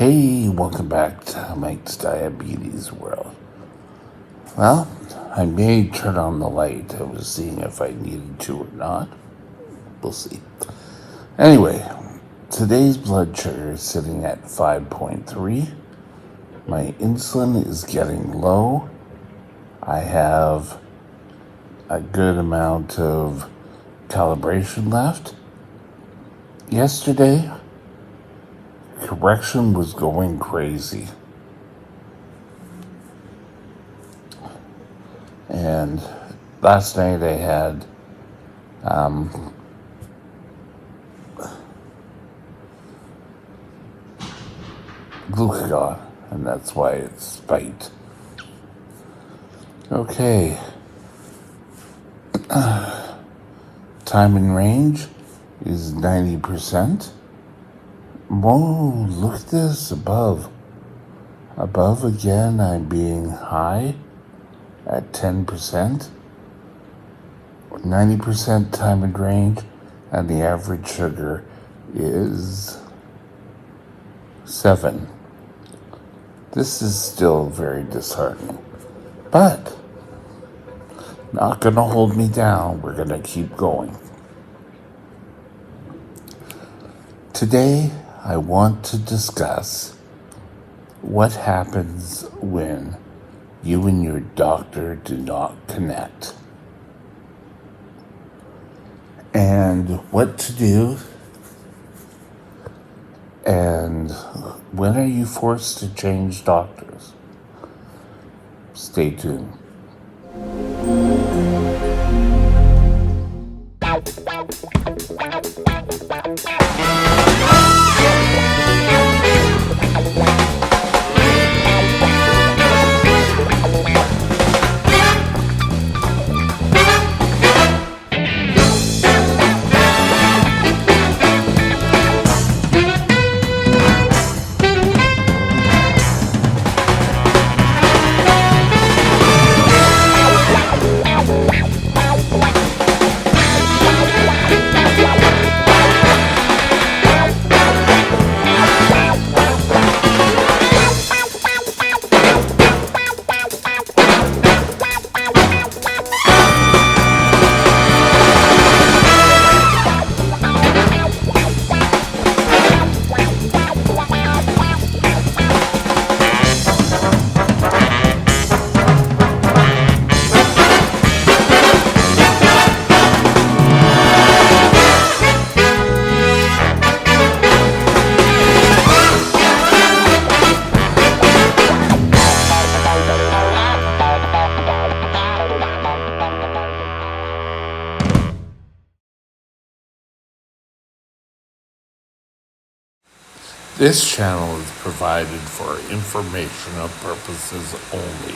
Hey, welcome back to Mike's Diabetes World. Well, I may turn on the light. I was seeing if I needed to or not. We'll see. Anyway, today's blood sugar is sitting at 5.3. My insulin is getting low. I have a good amount of calibration left. Yesterday, correction was going crazy. And last night I had glucagon, and that's why it spiked. Okay. Time in range is 90%. Whoa, look at this above. Above again, I'm being high at 10%. 90% time in range, and the average sugar is 7. This is still very disheartening, but not gonna hold me down. We're gonna keep going. Today, I want to discuss what happens when you and your doctor do not connect, and what to do, and when are you forced to change doctors. Stay tuned. This channel is provided for informational purposes only.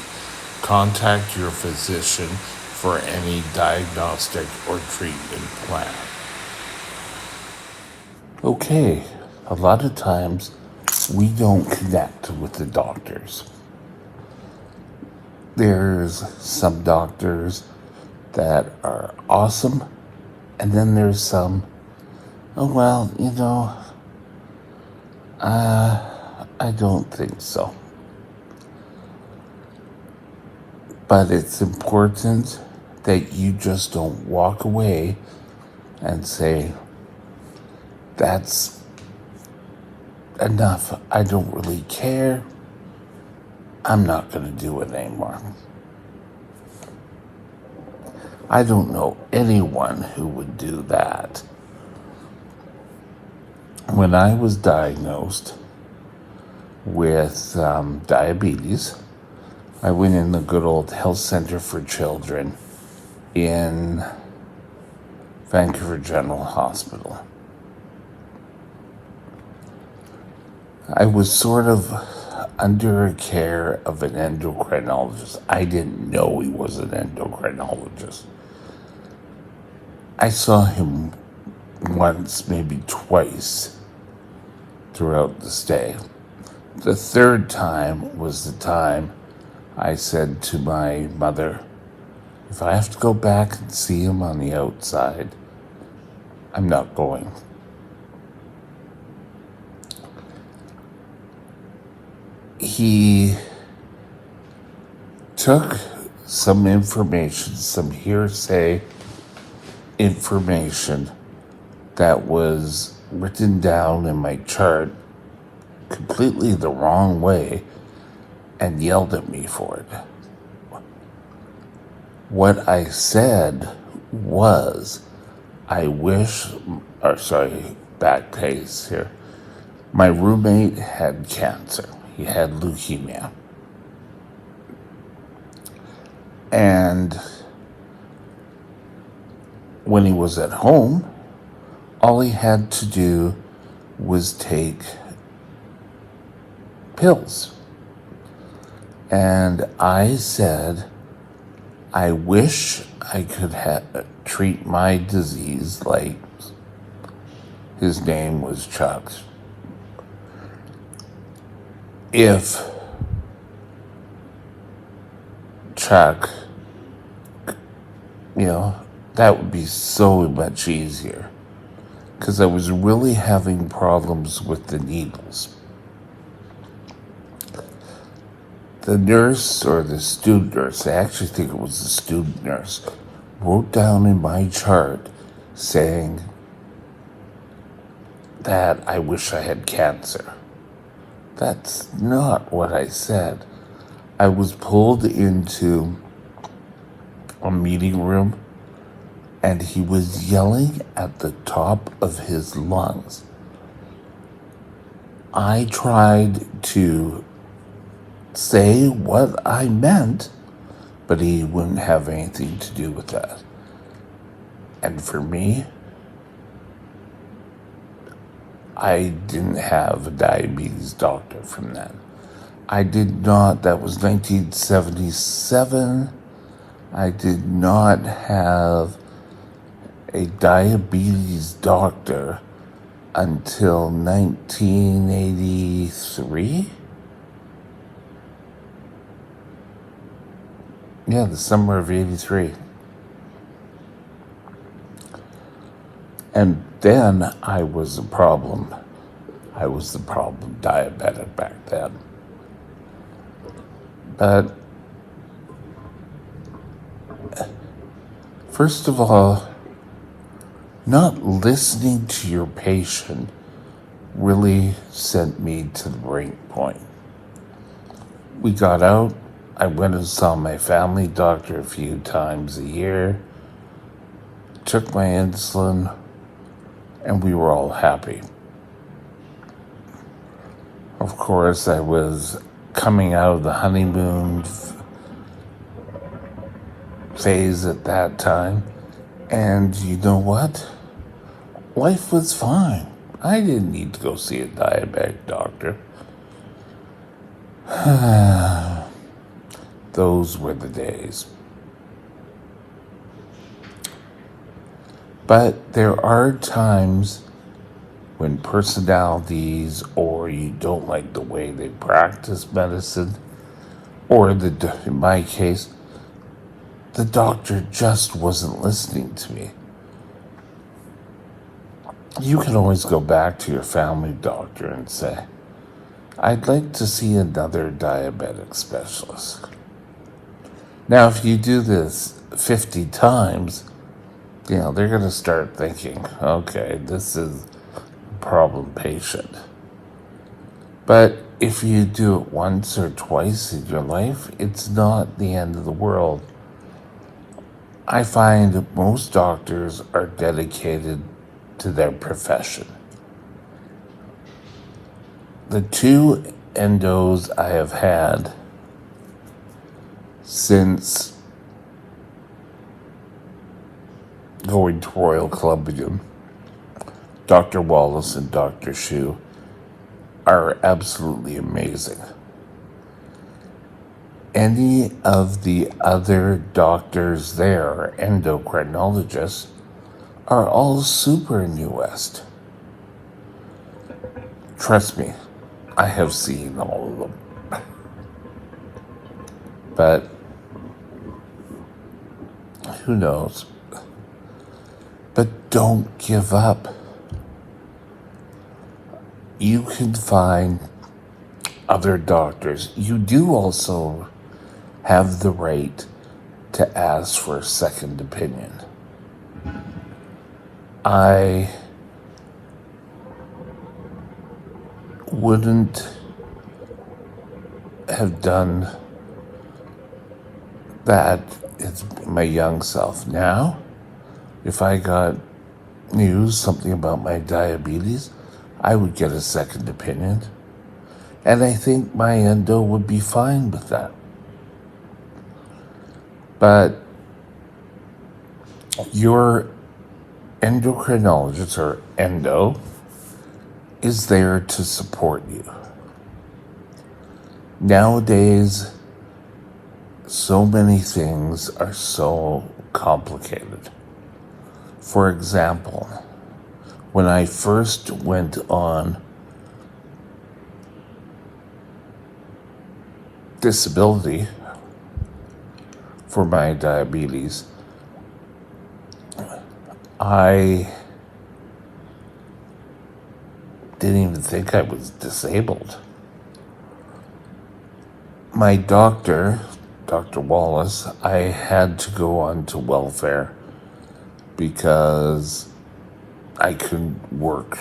Contact your physician for any diagnostic or treatment plan. Okay, a lot of times we don't connect with the doctors. There's some doctors that are awesome, and then there's some, I don't think so. But it's important that you just don't walk away and say, that's enough. I don't really care. I'm not going to do it anymore. I don't know anyone who would do that. When I was diagnosed with diabetes, I went in the good old Health Center for Children in Vancouver General Hospital. I was sort of under care of an endocrinologist. I didn't know he was an endocrinologist. I saw him once, maybe twice throughout the stay. The third time was the time I said to my mother, if I have to go back and see him on the outside, I'm not going. he took some information, some hearsay information that was written down in my chart completely the wrong way and yelled at me for it. What I said was, back case here. My roommate had cancer. He had leukemia. And when he was at home, all he had to do was take pills. And I said, I wish I could treat my disease like his name was Chuck. If Chuck, that would be so much easier. Because I was really having problems with the needles. The nurse, or the student nurse, I actually think it was the student nurse, wrote down in my chart saying that I wish I had cancer. That's not what I said. I was pulled into a meeting room and he was yelling at the top of his lungs. I tried to say what I meant, but he wouldn't have anything to do with that. And for me, I didn't have a diabetes doctor from that. I did not, that was 1977. I did not have a diabetes doctor until 1983. Yeah, the summer of 83. And then I was the problem. I was the problem diabetic back then. But first of all, not listening to your patient really sent me to the break point. We got out. I went and saw my family doctor a few times a year, took my insulin, and we were all happy. Of course, I was coming out of the honeymoon phase at that time, and you know what? Life was fine. I didn't need to go see a diabetic doctor. Those were the days. But there are times when personalities, or you don't like the way they practice medicine, or in my case, the doctor just wasn't listening to me. You can always go back to your family doctor and say, I'd like to see another diabetic specialist. Now, if you do this 50 times, they're going to start thinking, okay, this is a problem patient. But if you do it once or twice in your life, it's not the end of the world. I find that most doctors are dedicated to their profession. The 2 endos I have had since going to Royal Columbian, Dr. Wallace and Dr. Shu, are absolutely amazing. Any of the other doctors there, endocrinologists, are all super in New West. Trust me, I have seen all of them. But who knows? But don't give up. You can find other doctors, you do also have the right to ask for a second opinion. I wouldn't have done that as my young self. Now, if I got news, something about my diabetes, I would get a second opinion. And I think my endo would be fine with that. But your endocrinologist or endo is there to support you. Nowadays, so many things are so complicated. For example, when I first went on disability for my diabetes, I didn't even think I was disabled. My doctor, Dr. Wallace, I had to go on to welfare because I couldn't work.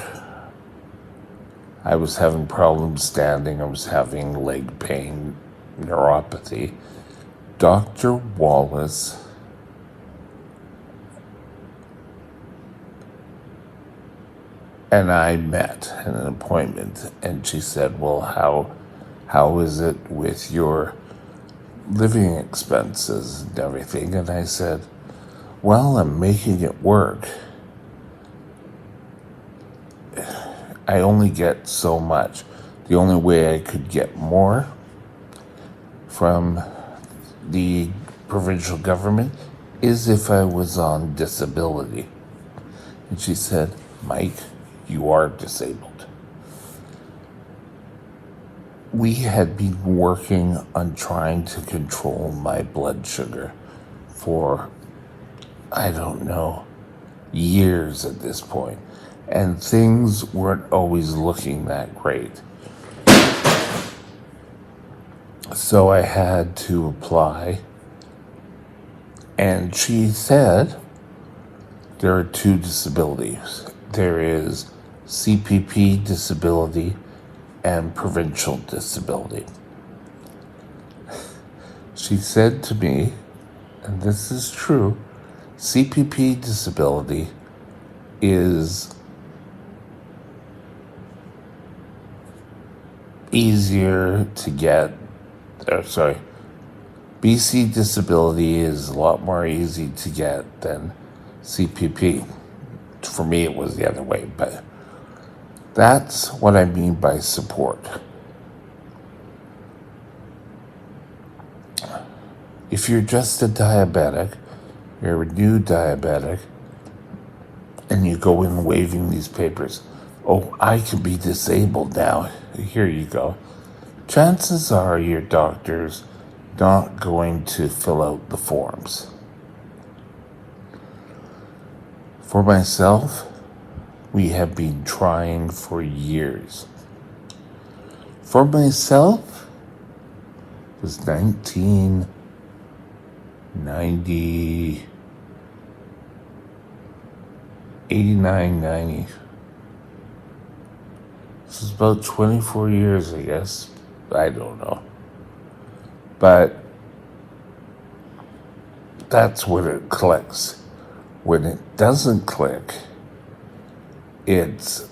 I was having problems standing. I was having leg pain, neuropathy. Dr. Wallace and I met at an appointment, and she said, well, how is it with your living expenses and everything? And I said, well, I'm making it work. I only get so much. The only way I could get more from the provincial government is if I was on disability. And she said, Mike, you are disabled. We had been working on trying to control my blood sugar for, I don't know, years at this point. And things weren't always looking that great. So I had to apply. And she said, there are two disabilities. There is CPP disability and provincial disability. She said to me, and this is true, CPP disability is easier to get, BC disability is a lot more easy to get than CPP. For me, it was the other way, but that's what I mean by support. If you're just a diabetic, you're a new diabetic, and you go in waving these papers, oh, I can be disabled now, here you go. Chances are your doctor's not going to fill out the forms. For myself, we have been trying for years. For myself, it was 1990, 89, 90. This is about 24 years, I guess. I don't know. But that's when it clicks. When it doesn't click, it's,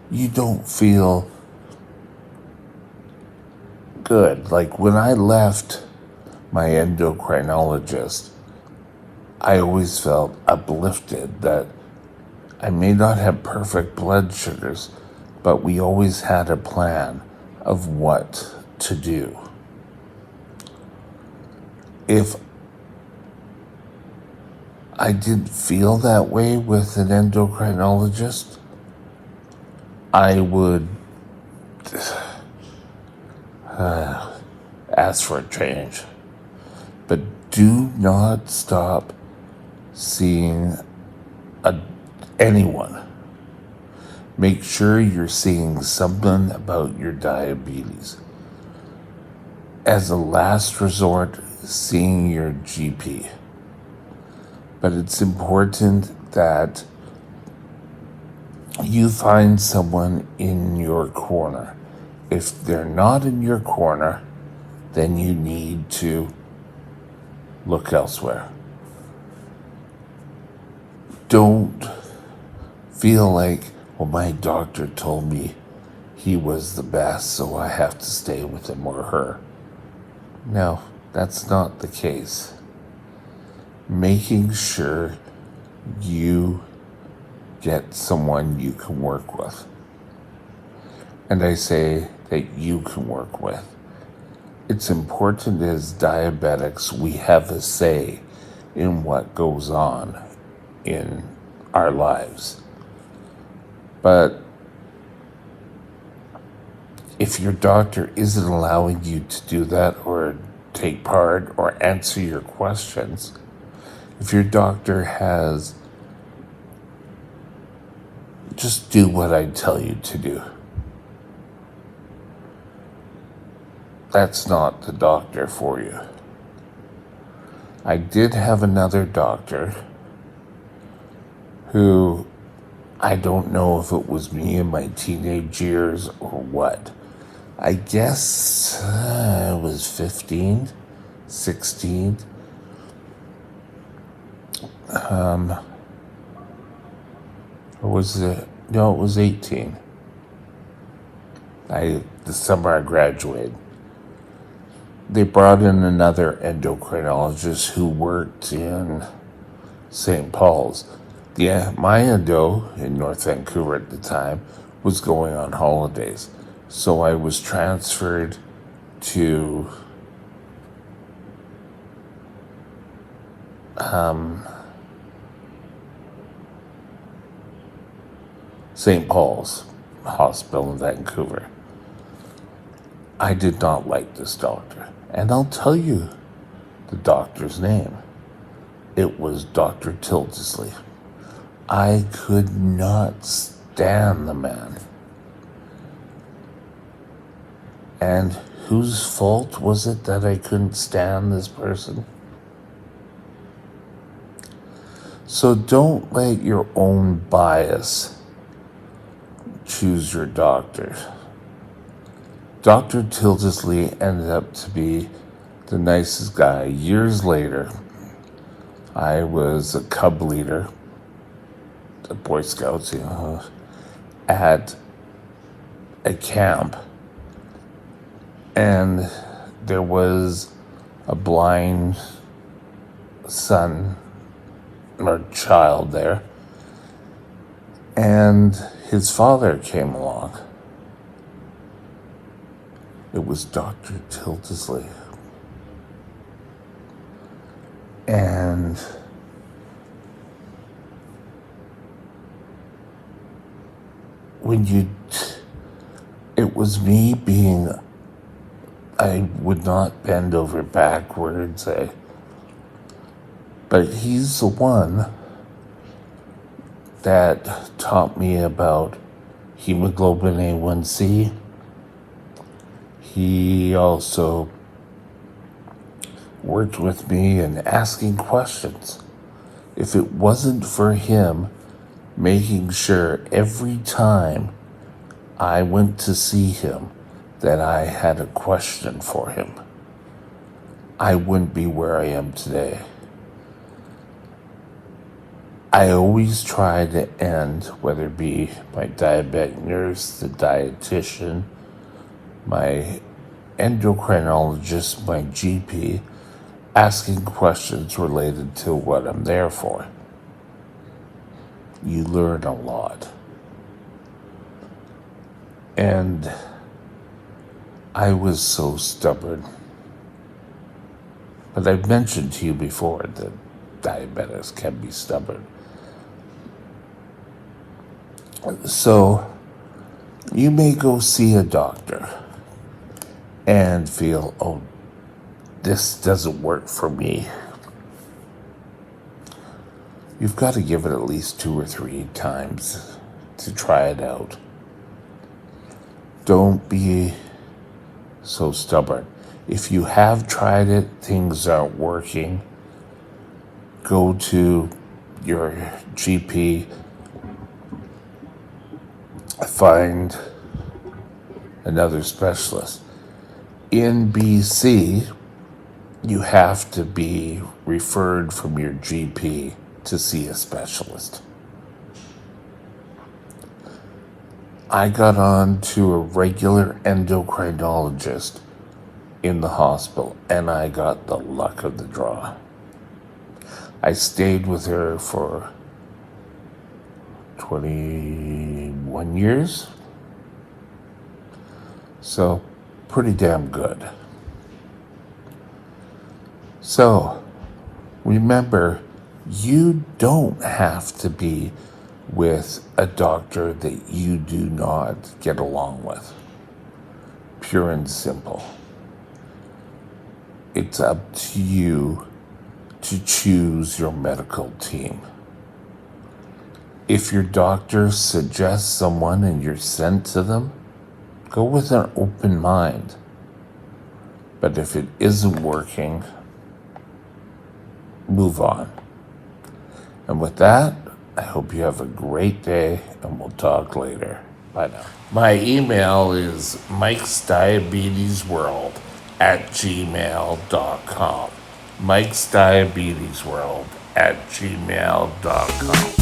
you don't feel good. Like when I left my endocrinologist, I always felt uplifted that I may not have perfect blood sugars, but we always had a plan of what to do. If I didn't feel that way with an endocrinologist, I would ask for a change. But do not stop seeing anyone. Make sure you're seeing someone about your diabetes. As a last resort, seeing your GP. But it's important that you find someone in your corner. If they're not in your corner, then you need to look elsewhere. Don't feel like, well, my doctor told me he was the best, so I have to stay with him or her. No, that's not the case. Making sure you get someone you can work with. And I say that you can work with. It's important as diabetics, we have a say in what goes on in our lives. But if your doctor isn't allowing you to do that or take part or answer your questions, if your doctor has, just do what I tell you to do. That's not the doctor for you. I did have another doctor who, I don't know if it was me in my teenage years or what. I guess I was 15, 16. Or was it? No, it was 18. The summer I graduated. They brought in another endocrinologist who worked in St. Paul's. Yeah, my endo in North Vancouver at the time was going on holidays. So I was transferred to St. Paul's Hospital in Vancouver. I did not like this doctor. And I'll tell you the doctor's name. It was Dr. Tildesley. I could not stand the man. And whose fault was it that I couldn't stand this person? So don't let your own bias choose your doctor. Dr. Tildesley ended up to be the nicest guy. Years later, I was a cub leader, the Boy Scouts, at a camp. And there was a blind son or child there. And his father came along. It was Dr. Tildesley. And it was me being, I would not bend over backwards, but he's the one that taught me about hemoglobin A1C. He also worked with me in asking questions. If it wasn't for him making sure every time I went to see him that I had a question for him, I wouldn't be where I am today. I always try to end, whether it be my diabetic nurse, the dietitian, my endocrinologist, my GP, asking questions related to what I'm there for. You learn a lot. And I was so stubborn. But I've mentioned to you before that diabetics can be stubborn. So you may go see a doctor and feel, oh, this doesn't work for me. You've got to give it at least 2 or 3 times to try it out. Don't be so stubborn. If you have tried it, things aren't working, go to your GP, find another specialist. In BC, you have to be referred from your GP to see a specialist. I got on to a regular endocrinologist in the hospital, and I got the luck of the draw. I stayed with her for 21 years, so pretty damn good. So remember, you don't have to be with a doctor that you do not get along with. Pure and simple. It's up to you to choose your medical team. If your doctor suggests someone and you're sent to them, go with an open mind. But if it isn't working, move on. And with that, I hope you have a great day, and we'll talk later. Bye now. My email is mikesdiabetesworld@gmail.com. mikesdiabetesworld@gmail.com.